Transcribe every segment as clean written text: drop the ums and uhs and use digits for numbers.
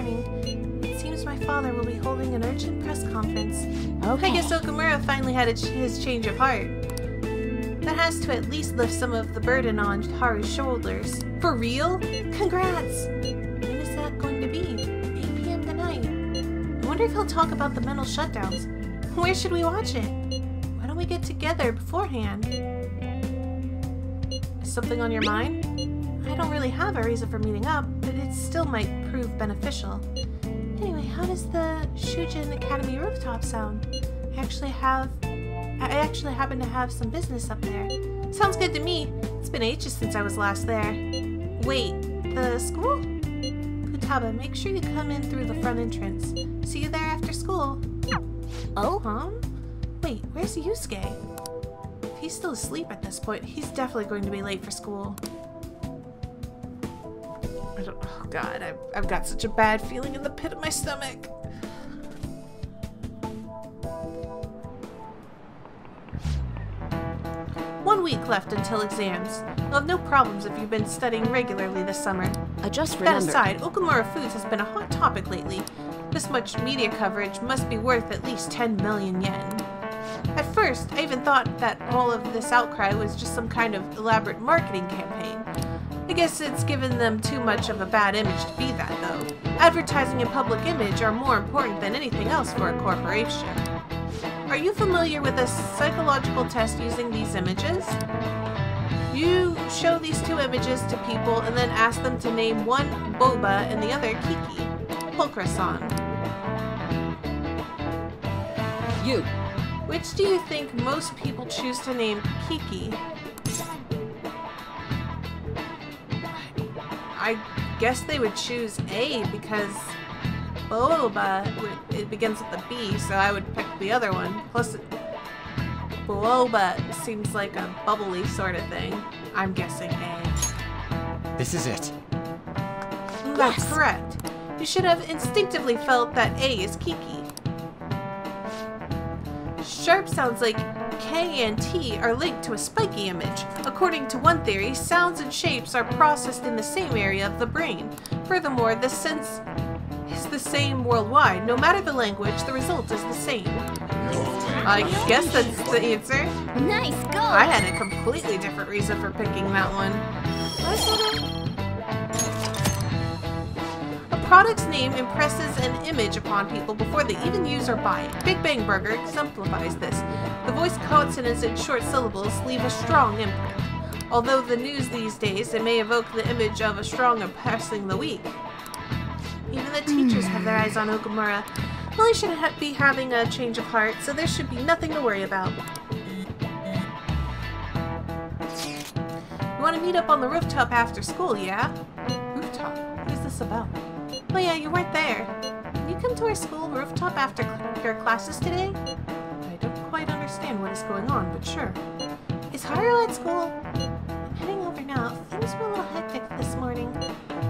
morning. It seems my father will be holding an urgent press conference. Okay. I guess Okumura finally had his change of heart. That has to at least lift some of the burden on Haru's shoulders. For real? Congrats! When is that going to be? 8 p.m. tonight. I wonder if he'll talk about the mental shutdowns. Where should we watch it? Why don't we get together beforehand? Is something on your mind? I don't really have a reason for meeting up, but it still might prove beneficial. Anyway, how does the Shujin Academy rooftop sound? I actually happen to have some business up there. Sounds good to me. It's been ages since I was last there. Wait, the school? Futaba, make sure you come in through the front entrance. See you there after school. Oh? Huh? Wait, where's Yusuke? If he's still asleep at this point, he's definitely going to be late for school. Oh god, I've got such a bad feeling in the pit of my stomach. One week left until exams. You'll have no problems if you've been studying regularly this summer. I just remembered. That aside, Okumura Foods has been a hot topic lately. This much media coverage must be worth at least 10 million yen. At first, I even thought that all of this outcry was just some kind of elaborate marketing campaign. I guess it's given them too much of a bad image to be that, though. Advertising and public image are more important than anything else for a corporation. Are you familiar with a psychological test using these images? You show these two images to people and then ask them to name one boba and the other kiki. Pulchra-san. You. Which do you think most people choose to name kiki? I guess they would choose A because boba, it begins with a B, so I would pick the other one. Plus, boba seems like a bubbly sort of thing. I'm guessing A. This is it. That's correct. You should have instinctively felt that A is Kiki. Sharp sounds like K and T are linked to a spiky image. According to one theory, sounds and shapes are processed in the same area of the brain. Furthermore, the sense is the same worldwide. No matter the language, the result is the same. I guess that's the answer. Nice go! I had a completely different reason for picking that one. A product's name impresses an image upon people before they even use or buy it. Big Bang Burger exemplifies this. The voiced consonants and short syllables leave a strong imprint. Although the news these days, it may evoke the image of a strong oppressing the weak. Even the teachers have their eyes on Okumura. Well, he should be having a change of heart, so there should be nothing to worry about. You want to meet up on the rooftop after school, yeah? Rooftop? What is this about? Oh yeah, you weren't there. Can you come to our school rooftop after your classes today? I don't quite understand what is going on, but sure. Is Haru at school? I'm heading over now. Things were a little hectic this morning.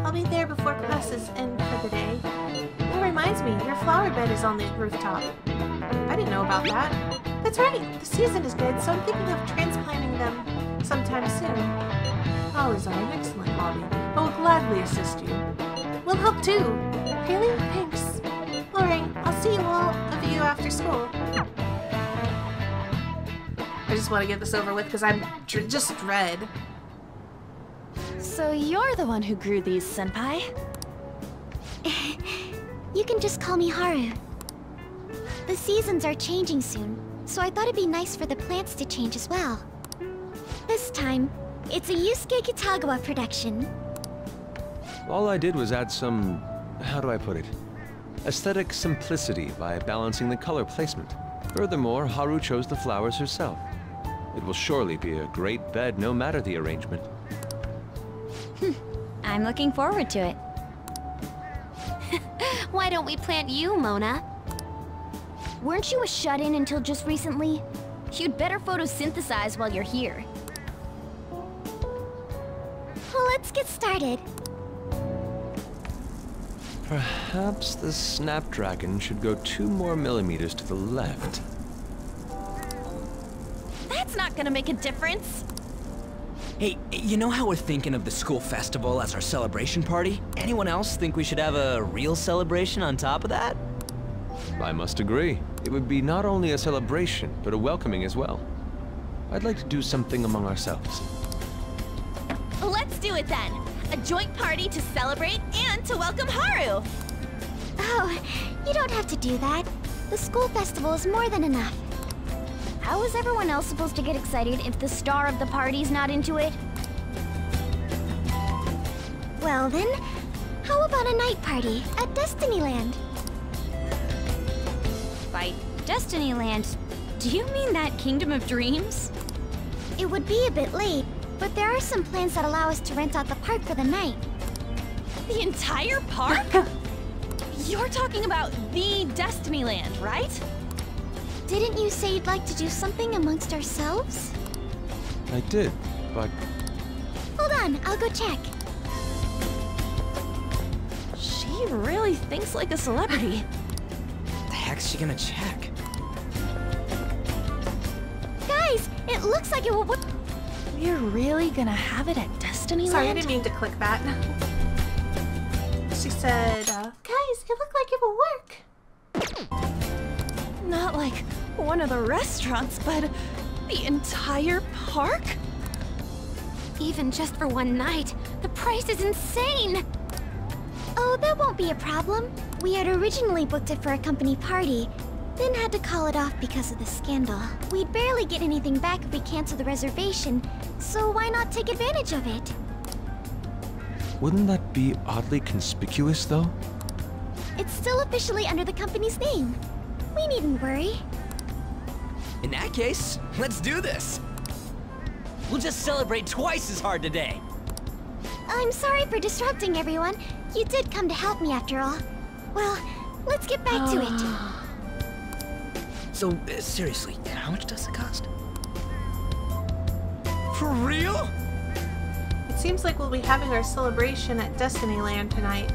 I'll be there before classes end for the day. That reminds me, your flower bed is on the rooftop. I didn't know about that. That's right, the season is good, so I'm thinking of transplanting them sometime soon. Flowers are an excellent hobby. I will gladly assist you. We'll help too. Really? Thanks. Alright, I'll see you all of you after school. I just want to get this over with because I'm just dread. So you're the one who grew these, senpai? You can just call me Haru. The seasons are changing soon, so I thought it'd be nice for the plants to change as well. This time, it's a Yusuke Kitagawa production. All I did was add some, how do I put it, aesthetic simplicity by balancing the color placement. Furthermore, Haru chose the flowers herself. It will surely be a great bed no matter the arrangement. I'm looking forward to it. Why don't we plant you, Mona? Weren't you a shut-in until just recently? You'd better photosynthesize while you're here. Well, let's get started. Perhaps the Snapdragon should go 2 more millimeters to the left. That's not gonna make a difference. Hey, you know how we're thinking of the school festival as our celebration party? Anyone else think we should have a real celebration on top of that? I must agree. It would be not only a celebration, but a welcoming as well. I'd like to do something among ourselves. Let's do it then. A joint party to celebrate and to welcome Haru. Oh, you don't have to do that. The school festival is more than enough. How is everyone else supposed to get excited if the star of the party's not into it? Well then, how about a night party at Destinyland? By Destinyland, do you mean that Kingdom of Dreams? It would be a bit late, but there are some plans that allow us to rent out the park for the night. The entire park? You're talking about the Destinyland, right? Didn't you say you'd like to do something amongst ourselves? I did, but Hold on, I'll go check. She really thinks like a celebrity. What the heck's she gonna check? Guys, it looks like it will work. We're really gonna have it at Destinyland? Sorry, I didn't mean to click that. She said, guys, it looked like it will work. Not like one of the restaurants, but the entire park? Even just for one night, the price is insane! Oh, that won't be a problem. We had originally booked it for a company party, then had to call it off because of the scandal. We'd barely get anything back if we canceled the reservation, so why not take advantage of it? wouldn't that be oddly conspicuous, though? It's still officially under the company's name. We needn't worry. In that case, let's do this. We'll just celebrate twice as hard today. I'm sorry for disrupting everyone. You did come to help me after all. Well, let's get back to it. So, seriously, how much does it cost? For real? It seems like we'll be having our celebration at Destinyland tonight.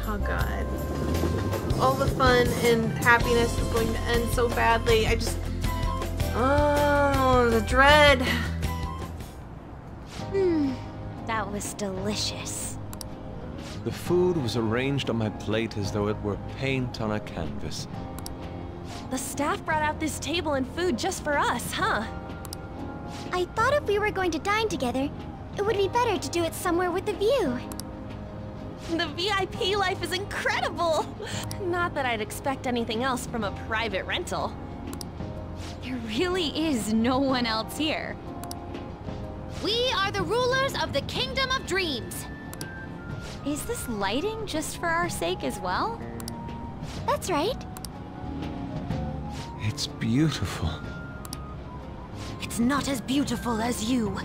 Oh god. All the fun and happiness is going to end so badly. Oh, the dread. That was delicious. The food was arranged on my plate as though it were paint on a canvas. The staff brought out this table and food just for us, huh? I thought if we were going to dine together, it would be better to do it somewhere with a view. The VIP life is incredible! Not that I'd expect anything else from a private rental. There really is no one else here. We are the rulers of the Kingdom of Dreams. Is this lighting just for our sake as well? That's right. It's beautiful. It's not as beautiful as you.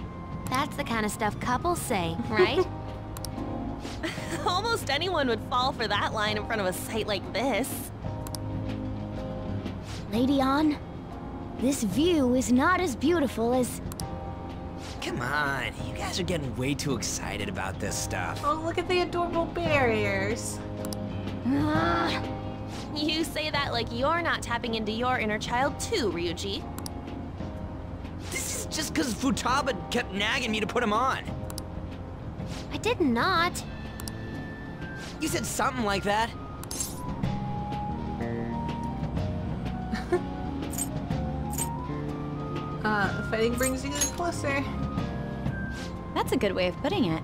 That's the kind of stuff couples say, right? Almost anyone would fall for that line in front of a site like this. Lady An, this view is not as beautiful as... Come on, you guys are getting way too excited about this stuff. Oh, look at the adorable barriers. You say that like you're not tapping into your inner child too, Ryuji. This is just because Futaba kept nagging me to put him on. I did not. You said something like that. Fighting brings you closer. That's a good way of putting it.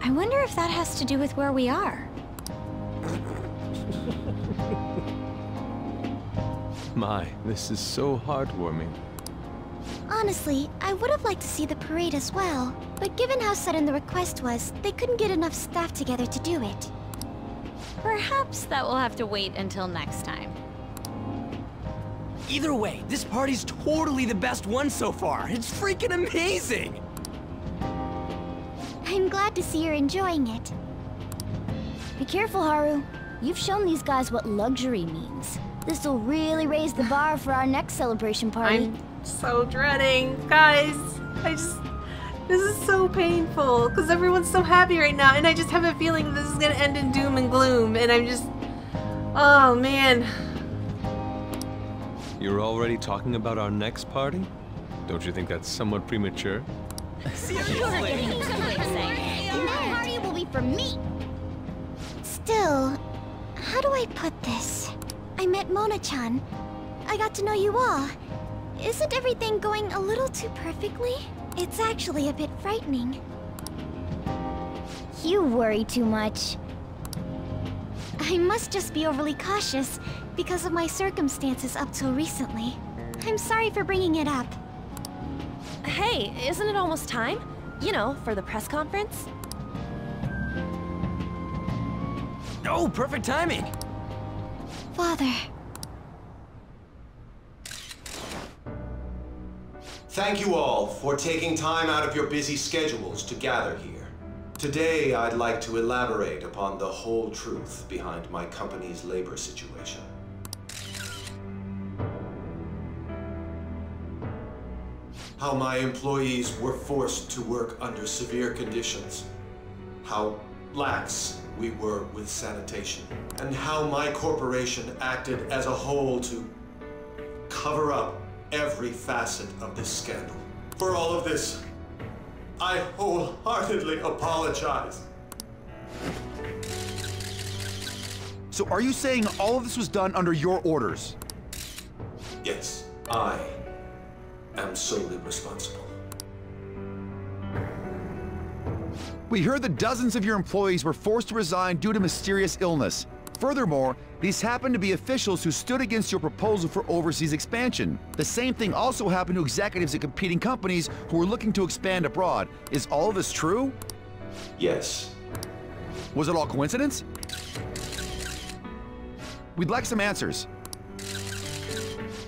I wonder if that has to do with where we are. My, this is so heartwarming. Honestly, I would have liked to see the parade as well, but given how sudden the request was, they couldn't get enough staff together to do it. Perhaps that will have to wait until next time. Either way, this party's totally the best one so far. It's freaking amazing! I'm glad to see you're enjoying it. Be careful, Haru. You've shown these guys what luxury means. This'll really raise the bar for our next celebration party. I'm so dreading. Guys, this is so painful because everyone's so happy right now and I just have a feeling this is gonna end in doom and gloom and oh man. You're already talking about our next party? Don't you think that's somewhat premature? You're getting too excited. And that party will be for me. Still, how do I put this? I met Mona-chan. I got to know you all. Isn't everything going a little too perfectly? It's actually a bit frightening. You worry too much. I must just be overly cautious because of my circumstances up till recently. I'm sorry for bringing it up. Hey, isn't it almost time? You know, for the press conference? Oh, perfect timing! Father. Thank you all for taking time out of your busy schedules to gather here. Today, I'd like to elaborate upon the whole truth behind my company's labor situation. How my employees were forced to work under severe conditions. How lax we were with sanitation. And how my corporation acted as a whole to cover up every facet of this scandal. For all of this, I wholeheartedly apologize. So are you saying all of this was done under your orders? Yes, I am solely responsible. We heard that dozens of your employees were forced to resign due to mysterious illness. Furthermore, these happened to be officials who stood against your proposal for overseas expansion. The same thing also happened to executives at competing companies who were looking to expand abroad. Is all of this true? Yes. Was it all coincidence? We'd like some answers.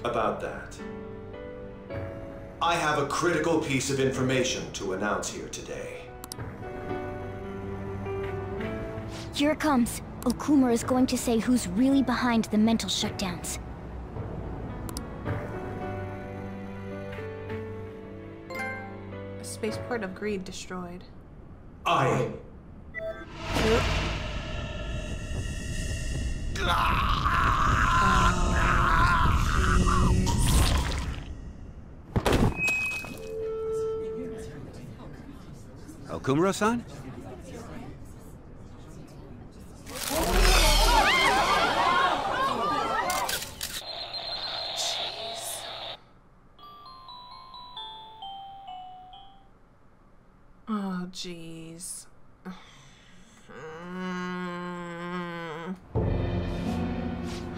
About that. I have a critical piece of information to announce here today. Here it comes. Okumura is going to say who's really behind the mental shutdowns. A spaceport of greed destroyed. I... Okumura-san? Oh, jeez.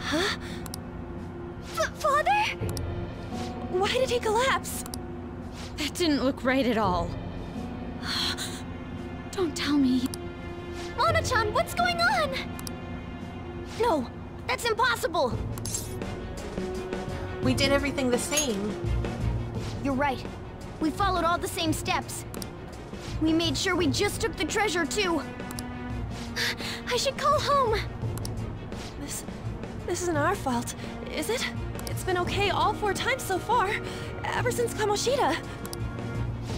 Huh? Father? Why did he collapse? That didn't look right at all. Don't tell me. Mona-chan, what's going on? No, that's impossible. We did everything the same. You're right. We followed all the same steps. We made sure we just took the treasure, too. I should call home. This isn't our fault, is it? It's been okay all 4 times so far, ever since Kamoshida.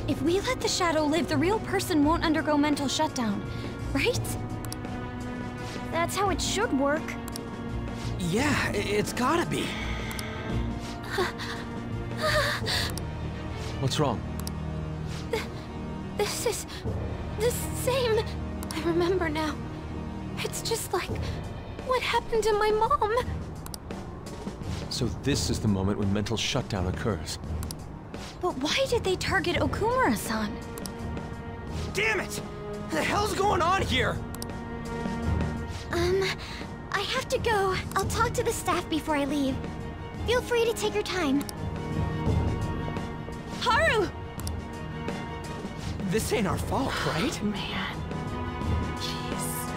If we let the shadow live, the real person won't undergo mental shutdown, right? That's how it should work. Yeah, it's gotta be. What's wrong? This is the same. I remember now. It's just like what happened to my mom. So this is the moment when mental shutdown occurs. But why did they target Okumura-san? Damn it! What the hell's going on here? I have to go. I'll talk to the staff before I leave. Feel free to take your time. Haru! This ain't our fault, right? Man. Jeez.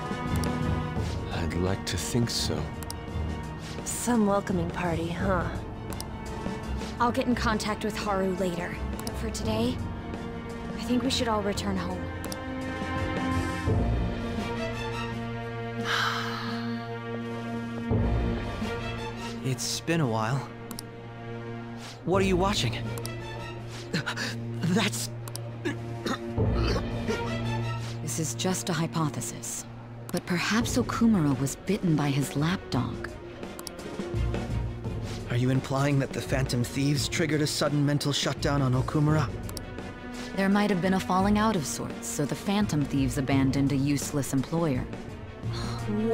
I'd like to think so. Some welcoming party, huh? I'll get in contact with Haru later. But for today, I think we should all return home. It's been a while. What are you watching? That's... This is just a hypothesis. But perhaps Okumura was bitten by his lapdog. Are you implying that the Phantom Thieves triggered a sudden mental shutdown on Okumura? There might have been a falling out of sorts, so the Phantom Thieves abandoned a useless employer.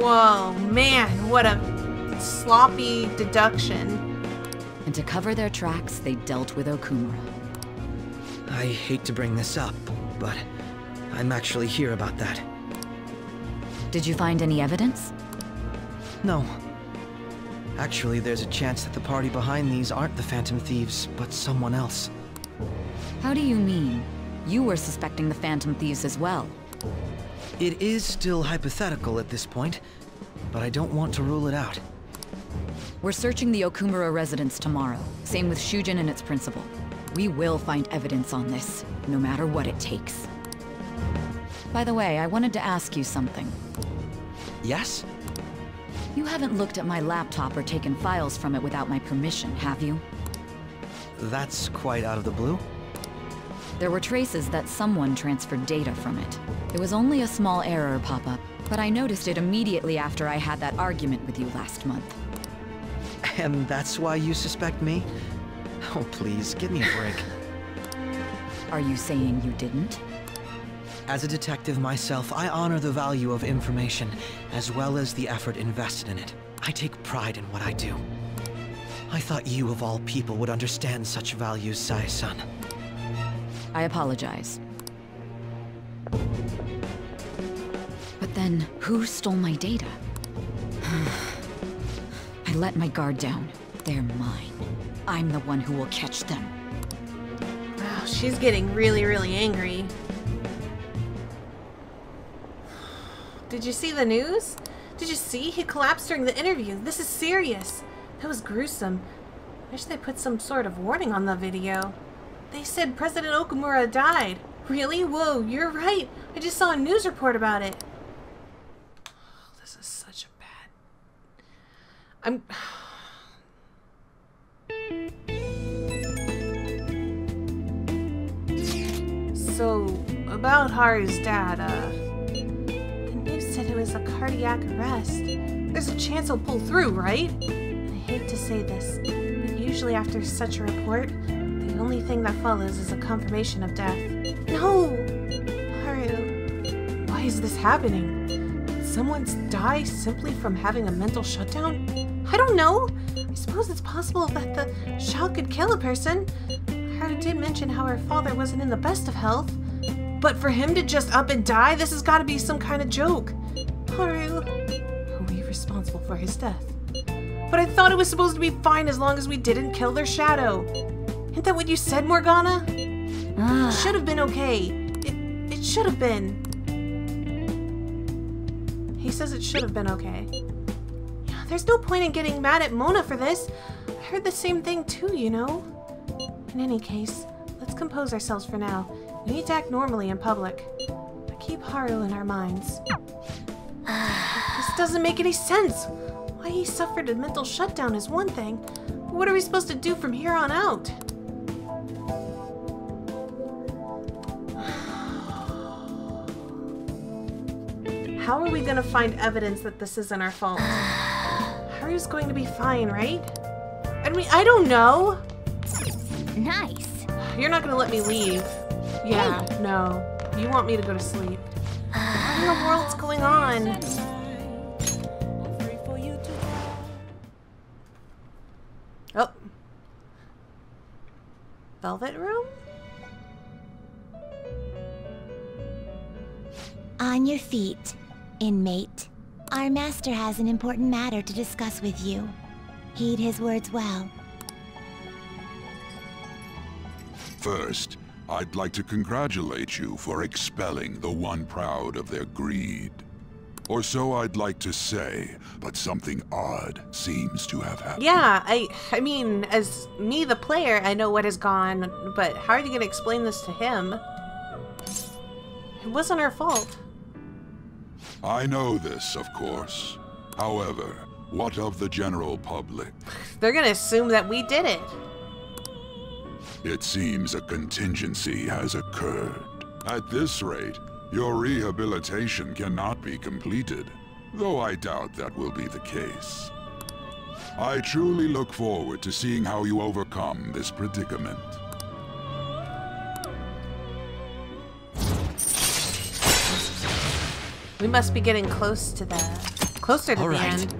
Whoa, man, what a sloppy deduction. And to cover their tracks, they dealt with Okumura. I hate to bring this up, but I'm actually here about that. Did you find any evidence? No. Actually, there's a chance that the party behind these aren't the Phantom Thieves, but someone else. How do you mean? You were suspecting the Phantom Thieves as well. It is still hypothetical at this point, but I don't want to rule it out. We're searching the Okumura residence tomorrow. Same with Shujin and its principal. We will find evidence on this, no matter what it takes. By the way, I wanted to ask you something. Yes? You haven't looked at my laptop or taken files from it without my permission, have you? That's quite out of the blue. There were traces that someone transferred data from it. It was only a small error pop-up, but I noticed it immediately after I had that argument with you last month. And that's why you suspect me? Oh, please, give me a break. Are you saying you didn't? As a detective myself, I honor the value of information, as well as the effort invested in it. I take pride in what I do. I thought you, of all people, would understand such values, Sai-san. I apologize. But then, who stole my data? I let my guard down. They're mine. I'm the one who will catch them. Wow, she's getting really, really angry. Did you see the news? Did you see? He collapsed during the interview. This is serious. That was gruesome. Wish they put some sort of warning on the video. They said President Okumura died. Really? Whoa, you're right. I just saw a news report about it. Oh, this is such a bad... So, about Haru's dad, the news said it was a cardiac arrest. There's a chance he'll pull through, right? And I hate to say this, but usually after such a report, the only thing that follows is a confirmation of death. No! Haru, why is this happening? Did someone die simply from having a mental shutdown? I don't know! I suppose it's possible that the shock could kill a person. Haru did mention how her father wasn't in the best of health. But for him to just up and die, this has got to be some kind of joke. Haru, are we responsible for his death? But I thought it was supposed to be fine as long as we didn't kill their shadow. Isn't that what you said, Morgana? It should have been okay. It should have been. He says it should have been okay. Yeah, there's no point in getting mad at Mona for this. I heard the same thing too, you know? In any case, let's compose ourselves for now. We need to act normally in public. But keep Haru in our minds. This doesn't make any sense. Why he suffered a mental shutdown is one thing. But what are we supposed to do from here on out? How are we gonna find evidence that this isn't our fault? Haru's going to be fine, right? I mean, I don't know. Nice. You're not gonna let me leave. Yeah, no. You want me to go to sleep. What in the world's going on? Oh. Velvet room? On your feet, inmate. Our master has an important matter to discuss with you. Heed his words well. First, I'd like to congratulate you for expelling the one proud of their greed. Or so I'd like to say, but something odd seems to have happened. Yeah, I mean, as me, the player, I know what has gone, but how are you going to explain this to him? It wasn't our fault. I know this, of course. However, what of the general public? They're going to assume that we did it. It seems a contingency has occurred. At this rate, your rehabilitation cannot be completed, though I doubt that will be the case. I truly look forward to seeing how you overcome this predicament. We must be getting closer to the end.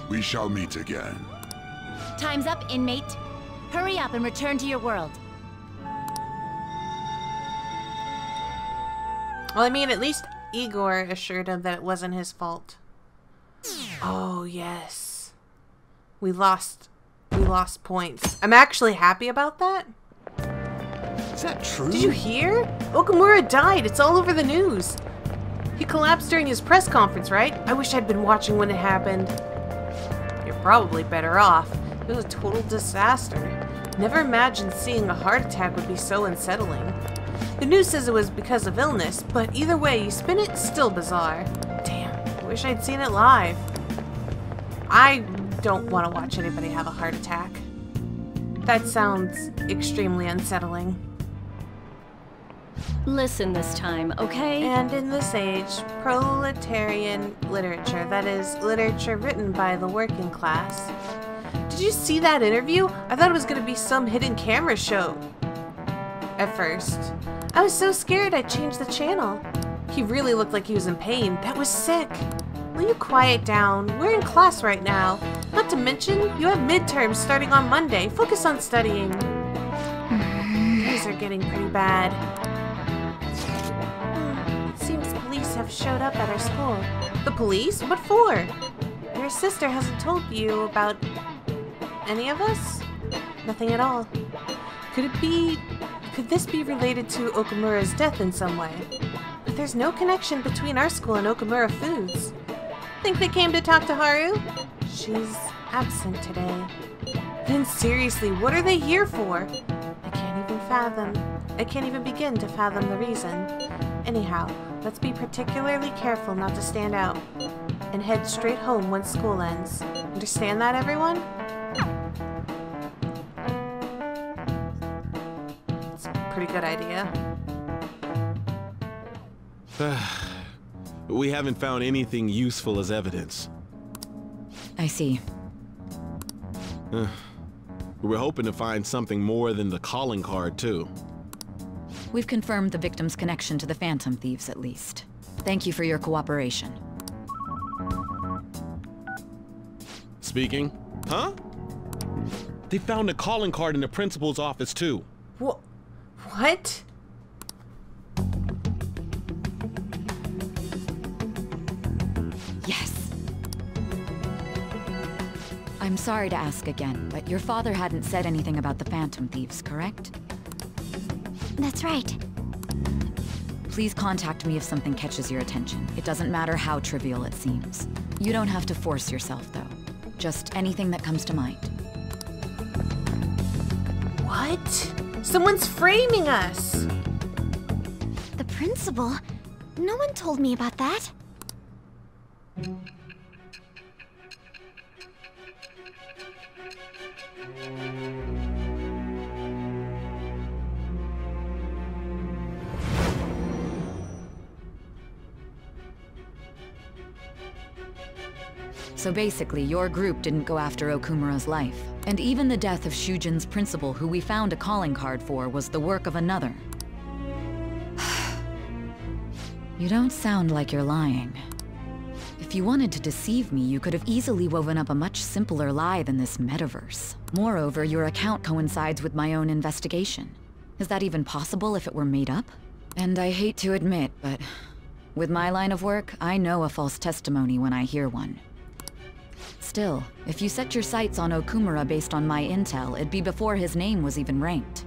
We shall meet again. Time's up, inmate. Hurry up and return to your world. Well, I mean, at least Igor assured him that it wasn't his fault. Oh, yes. We lost points. I'm actually happy about that. Is that true? Did you hear? Okamura died. It's all over the news. He collapsed during his press conference, right? I wish I'd been watching when it happened. You're probably better off. It was a total disaster. Never imagined seeing a heart attack would be so unsettling. The news says it was because of illness, but either way you spin it, still bizarre. Damn, I wish I'd seen it live. I don't want to watch anybody have a heart attack. That sounds extremely unsettling. Listen this time, okay? And in this age, proletarian literature, that is, literature written by the working class. Did you see that interview? I thought it was going to be some hidden camera show. At first. I was so scared I changed the channel. He really looked like he was in pain. That was sick. Will you quiet down? We're in class right now. Not to mention, you have midterms starting on Monday. Focus on studying. These are getting pretty bad. It seems police have showed up at our school. The police? What for? Your sister hasn't told you about any of us? Nothing at all. Could this be related to Okamura's death in some way? But there's no connection between our school and Okamura Foods. Think they came to talk to Haru? She's absent today. Then seriously, what are they here for? I can't even begin to fathom the reason. Anyhow, let's be particularly careful not to stand out and head straight home once school ends. Understand that, everyone? It's a pretty good idea. We haven't found anything useful as evidence. I see. We're hoping to find something more than the calling card, too. We've confirmed the victim's connection to the Phantom Thieves, at least. Thank you for your cooperation. Speaking? Huh? They found a calling card in the principal's office, too. What? Yes. I'm sorry to ask again, but your father hadn't said anything about the Phantom Thieves, correct? That's right. Please contact me if something catches your attention. It doesn't matter how trivial it seems. You don't have to force yourself, though. Just anything that comes to mind. What? Someone's framing us! The principal? No one told me about that. So basically, your group didn't go after Okumura's life. And even the death of Shujin's principal, who we found a calling card for, was the work of another. You don't sound like you're lying. If you wanted to deceive me, you could have easily woven up a much simpler lie than this metaverse. Moreover, your account coincides with my own investigation. Is that even possible if it were made up? And I hate to admit, but with my line of work, I know a false testimony when I hear one. Still, if you set your sights on Okumura based on my intel, it'd be before his name was even ranked.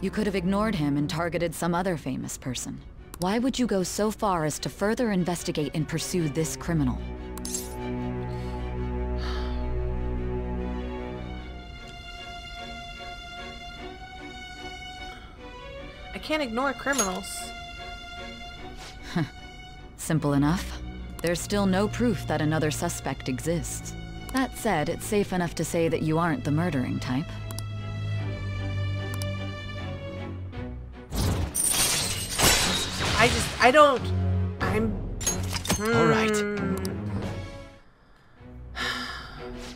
You could have ignored him and targeted some other famous person. Why would you go so far as to further investigate and pursue this criminal? I can't ignore criminals. Simple enough. There's still no proof that another suspect exists. That said, it's safe enough to say that you aren't the murdering type. All right.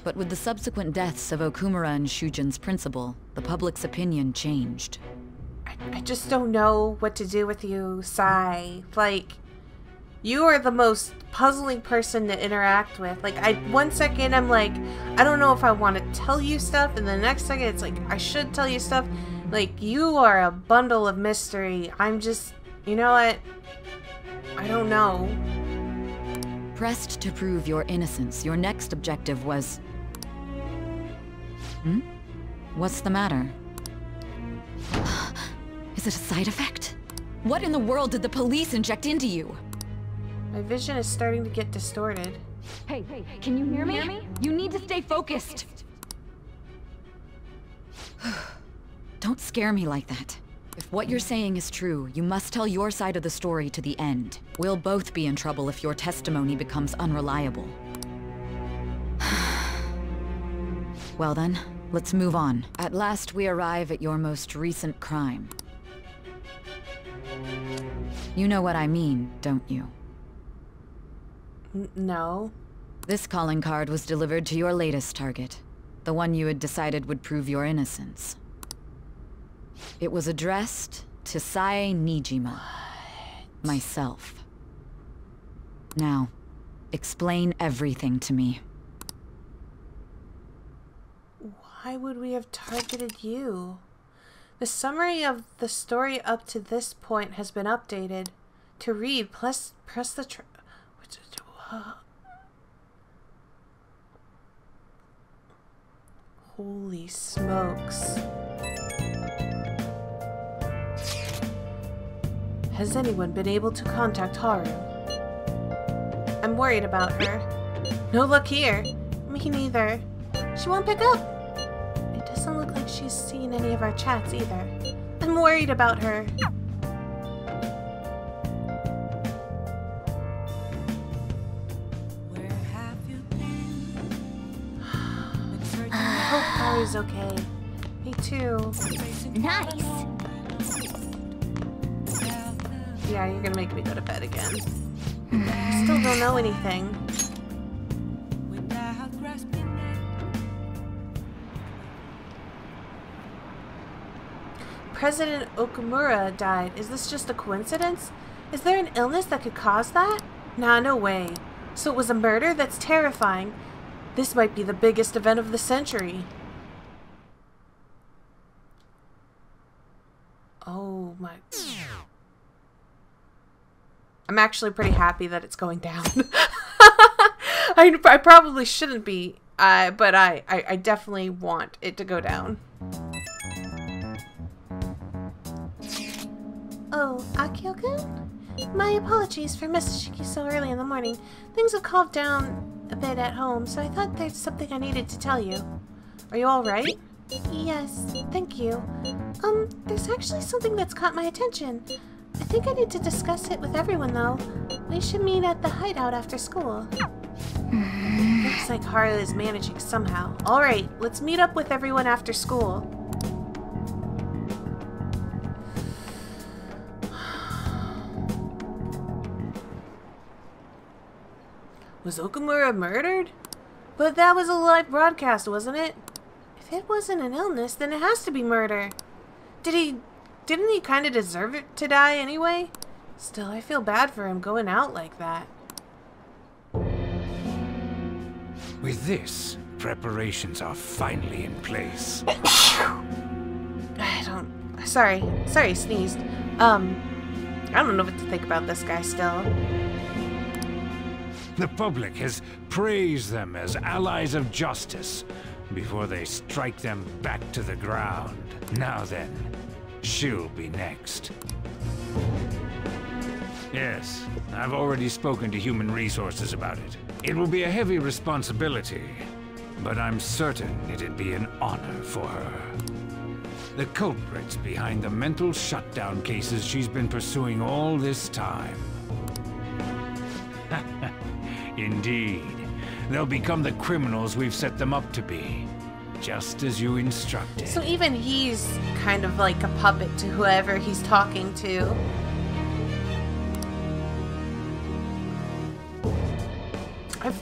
But with the subsequent deaths of Okumura and Shujin's principal, the public's opinion changed. I I just don't know what to do with you, Sai. Like, you are the most puzzling person to interact with. Like, one second I'm like, I don't know if I want to tell you stuff, and the next second it's like, I should tell you stuff. Like, you are a bundle of mystery. I'm just, you know what? I don't know. Pressed to prove your innocence, your next objective was... What's the matter? Is it a side effect? What in the world did the police inject into you? My vision is starting to get distorted. Hey, can you hear me? You need to stay focused. Don't scare me like that. If what you're saying is true, you must tell your side of the story to the end. We'll both be in trouble if your testimony becomes unreliable. Well then, let's move on. At last we arrive at your most recent crime. You know what I mean, don't you? No. This calling card was delivered to your latest target. The one you had decided would prove your innocence. It was addressed to Sae Nijima. Myself. Now, explain everything to me. Why would we have targeted you? The summary of the story up to this point has been updated. To read, press the holy smokes. Has anyone been able to contact Haru? I'm worried about her. No luck here. Me neither. She won't pick up. It doesn't look like she's seen any of our chats either. I'm worried about her. Where have you been? I hope Haru's okay. Me too. Nice. Yeah, you're gonna make me go to bed again. I still don't know anything. President Okumura died. Is this just a coincidence? Is there an illness that could cause that? Nah, no way. So it was a murder? That's terrifying. This might be the biggest event of the century. Oh my... I'm actually pretty happy that it's going down. I probably shouldn't be, but I definitely want it to go down. Oh, Akio-kun? My apologies for messaging you so early in the morning. Things have calmed down a bit at home, so I thought there's something I needed to tell you. Are you alright? Yes, thank you. There's actually something that's caught my attention. I think I need to discuss it with everyone, though. We should meet at the hideout after school. Looks like Haru is managing somehow. Alright, let's meet up with everyone after school. Was Okumura murdered? But that was a live broadcast, wasn't it? If it wasn't an illness, then it has to be murder. Didn't he kind of deserve it to die anyway? Still, I feel bad for him going out like that. With this, preparations are finally in place. Sorry, I sneezed. I don't know what to think about this guy still. The public has praised them as allies of justice before they strike them back to the ground. Now then, she'll be next. Yes, I've already spoken to Human Resources about it. It will be a heavy responsibility, but I'm certain it'd be an honor for her. The culprits behind the mental shutdown cases she's been pursuing all this time. Indeed. They'll become the criminals we've set them up to be. Just as you instructed. So even he's kind of like a puppet to whoever he's talking to.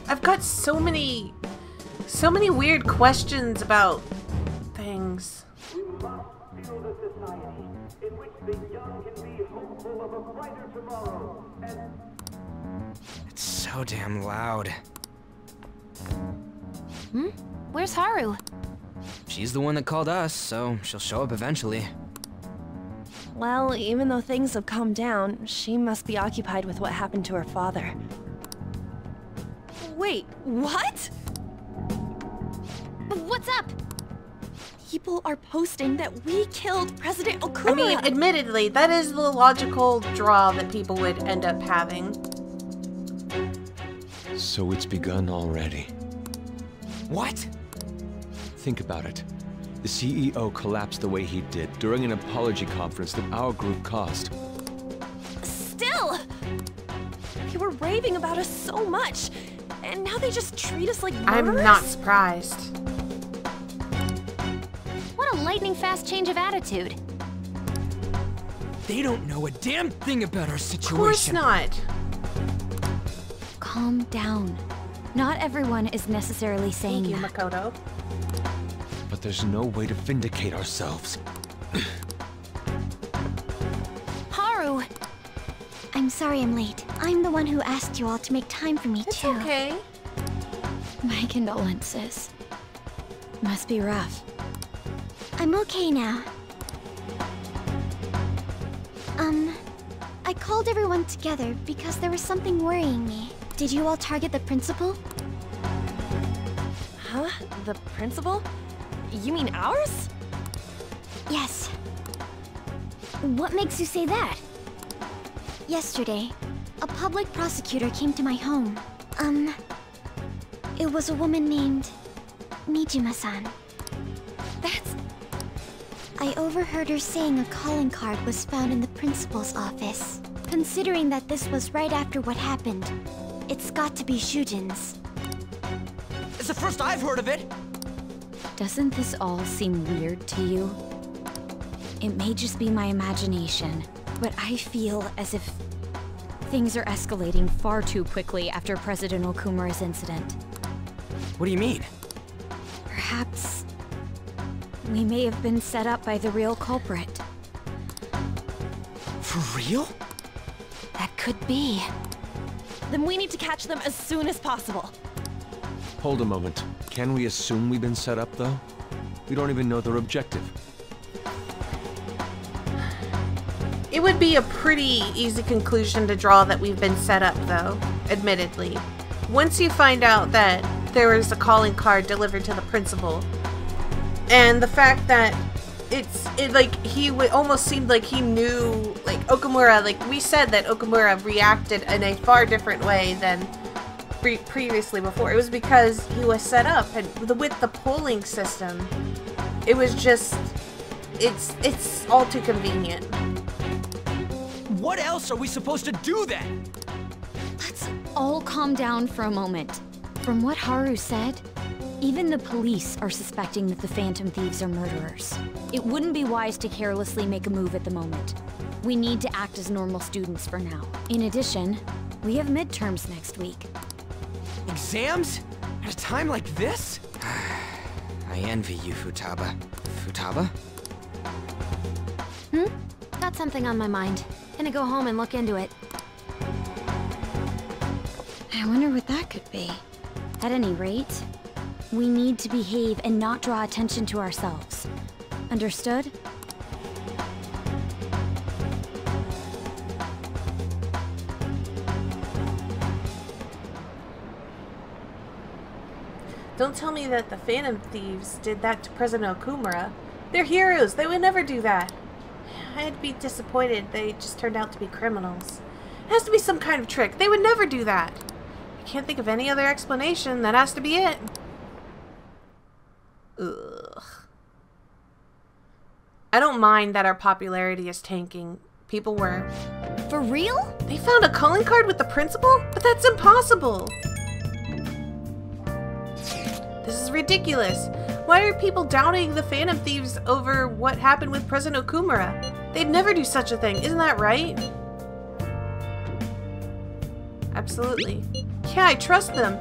I've got so many weird questions about things. It's so damn loud. Hmm? Where's Haru? She's the one that called us, so she'll show up eventually. Well, even though things have calmed down, she must be occupied with what happened to her father. Wait, what? What's up? People are posting that we killed President Okumura. I mean, admittedly, that is the logical draw that people would end up having. So it's begun already. What? Think about it. The CEO collapsed the way he did during an apology conference that our group caused. Still! They were raving about us so much, and now they just treat us like murderers? I'm not surprised. What a lightning-fast change of attitude. They don't know a damn thing about our Of situation. course not. Calm down. Not everyone is necessarily saying Thank you, that. Makoto. But there's no way to vindicate ourselves. Haru! I'm sorry I'm late. I'm the one who asked you all to make time for me, It's too. okay. My condolences. Must be rough. I'm okay now. I called everyone together because there was something worrying me. Did you all target the principal? Huh? The principal? You mean ours? Yes. What makes you say that? Yesterday, a public prosecutor came to my home. It was a woman named Mijima-san. That's... I overheard her saying a calling card was found in the principal's office. Considering that this was right after what happened, it's got to be Shujin's. It's the first I've heard of it. Doesn't this all seem weird to you? It may just be my imagination, but I feel as if things are escalating far too quickly after President Okumura's incident. What do you mean? Perhaps we may have been set up by the real culprit. For real? That could be. Then we need to catch them as soon as possible. Hold a moment. Can we assume we've been set up, though? We don't even know their objective. It would be a pretty easy conclusion to draw that we've been set up, though, admittedly. Once you find out that there was a calling card delivered to the principal, and the fact that it almost seemed like he knew, like, Okumura, like, we said that Okumura reacted in a far different way than previously before. It was because he was set up, and with the polling system, it was just, it's all too convenient. What else are we supposed to do then? Let's all calm down for a moment. From what Haru said, even the police are suspecting that the Phantom Thieves are murderers. It wouldn't be wise to carelessly make a move at the moment. We need to act as normal students for now. In addition, we have midterms next week. Exams? At a time like this? I envy you, Futaba. Futaba? Got something on my mind. Gonna go home and look into it. I wonder what that could be. At any rate, we need to behave and not draw attention to ourselves. Understood? Don't tell me that the Phantom Thieves did that to President Okumura. They're heroes. They would never do that. I'd be disappointed they just turned out to be criminals. It has to be some kind of trick. They would never do that. I can't think of any other explanation. That has to be it. Ugh. I don't mind that our popularity is tanking. People were... For real? They found a calling card with the principal? But that's impossible. This is ridiculous. Why are people doubting the Phantom Thieves over what happened with President Okumura? They'd never do such a thing, isn't that right? Absolutely. Yeah, I trust them.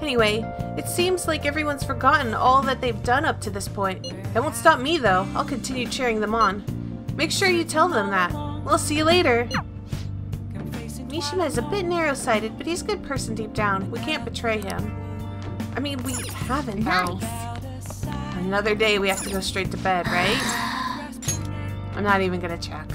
Anyway, it seems like everyone's forgotten all that they've done up to this point. That won't stop me, though. I'll continue cheering them on. Make sure you tell them that. We'll see you later. Mishima is a bit narrow-sighted, but he's a good person deep down. We can't betray him. I mean, we haven't now. Another day we have to go straight to bed, right? I'm not even gonna check.